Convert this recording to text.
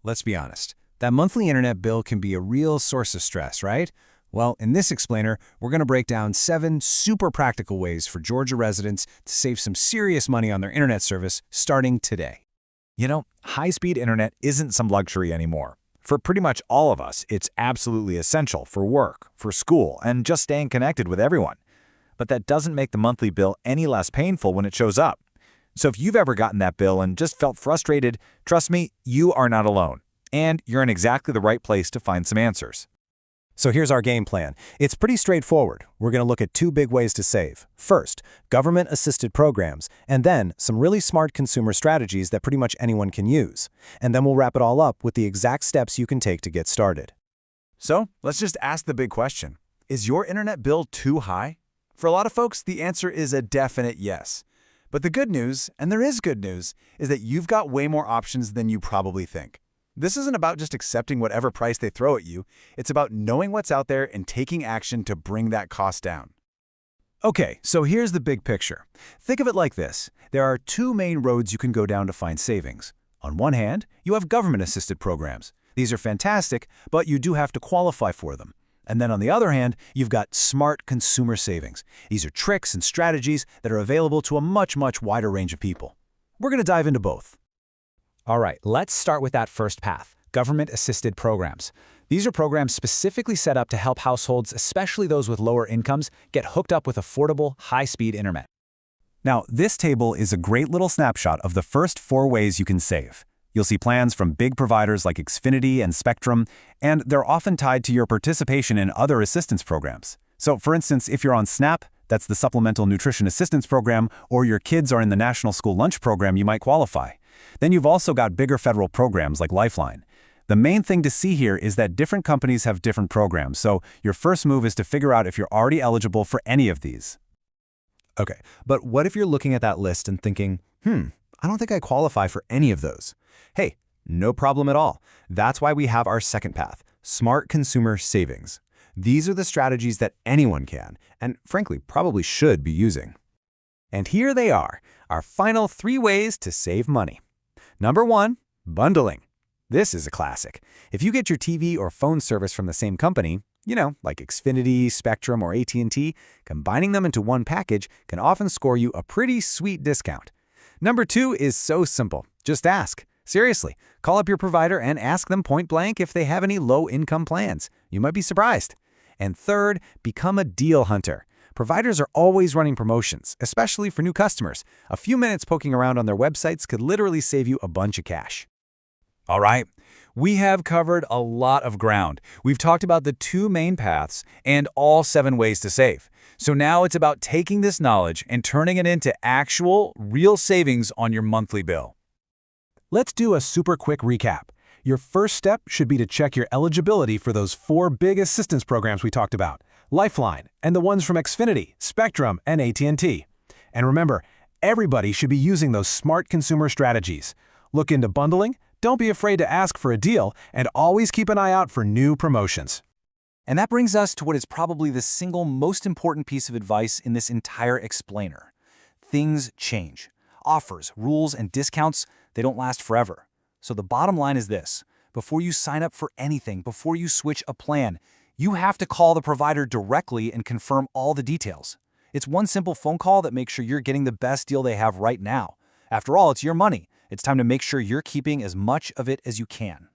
let's be honest. That monthly internet bill can be a real source of stress, right? Well, in this explainer, we're going to break down 7 super practical ways for Georgia residents to save some serious money on their internet service starting today. You know, high-speed internet isn't some luxury anymore. For pretty much all of us, it's absolutely essential for work, for school, and just staying connected with everyone. But that doesn't make the monthly bill any less painful when it shows up. So if you've ever gotten that bill and just felt frustrated, trust me, you are not alone. And you're in exactly the right place to find some answers. So here's our game plan. It's pretty straightforward. We're going to look at 2 big ways to save. First, government-assisted programs, and then some really smart consumer strategies that pretty much anyone can use. And then we'll wrap it all up with the exact steps you can take to get started. So let's just ask the big question. Is your internet bill too high? For a lot of folks, the answer is a definite yes. But the good news, and there is good news, is that you've got way more options than you probably think. This isn't about just accepting whatever price they throw at you. It's about knowing what's out there and taking action to bring that cost down. Okay, so here's the big picture. Think of it like this. There are 2 main roads you can go down to find savings. On one hand, you have government-assisted programs. These are fantastic, but you do have to qualify for them. And then on the other hand, you've got smart consumer savings. These are tricks and strategies that are available to a much wider range of people. We're going to dive into both. All right, let's start with that first path, government-assisted programs. These are programs specifically set up to help households, especially those with lower incomes, get hooked up with affordable, high-speed internet. Now, this table is a great little snapshot of the first 4 ways you can save. You'll see plans from big providers like Xfinity and Spectrum, and they're often tied to your participation in other assistance programs. So, for instance, if you're on SNAP, that's the Supplemental Nutrition Assistance Program, or your kids are in the National School Lunch Program, you might qualify. Then you've also got bigger federal programs like Lifeline. The main thing to see here is that different companies have different programs, so your first move is to figure out if you're already eligible for any of these. Okay, but what if you're looking at that list and thinking, I don't think I qualify for any of those? Hey, no problem at all. That's why we have our second path, smart consumer savings. These are the strategies that anyone can, and frankly, probably should be using. And here they are, our final 3 ways to save money. Number 1, bundling. This is a classic. If you get your TV or phone service from the same company, like Xfinity, Spectrum, or AT&T, combining them into one package can often score you a pretty sweet discount. Number 2 is so simple. Just ask. Seriously, call up your provider and ask them point blank if they have any low-income plans. You might be surprised. And third, become a deal hunter. Providers are always running promotions, especially for new customers. A few minutes poking around on their websites could literally save you a bunch of cash. All right, we have covered a lot of ground. We've talked about the 2 main paths and all 7 ways to save. So now it's about taking this knowledge and turning it into actual, real savings on your monthly bill. Let's do a super quick recap. Your first step should be to check your eligibility for those 4 big assistance programs we talked about, Lifeline, and the ones from Xfinity, Spectrum, and AT&T. And remember, everybody should be using those smart consumer strategies. Look into bundling, don't be afraid to ask for a deal, and always keep an eye out for new promotions. And that brings us to what is probably the single most important piece of advice in this entire explainer. Things change. Offers, rules, and discounts, they don't last forever. So the bottom line is this. Before you sign up for anything, before you switch a plan, you have to call the provider directly and confirm all the details. It's one simple phone call that makes sure you're getting the best deal they have right now. After all, it's your money. It's time to make sure you're keeping as much of it as you can.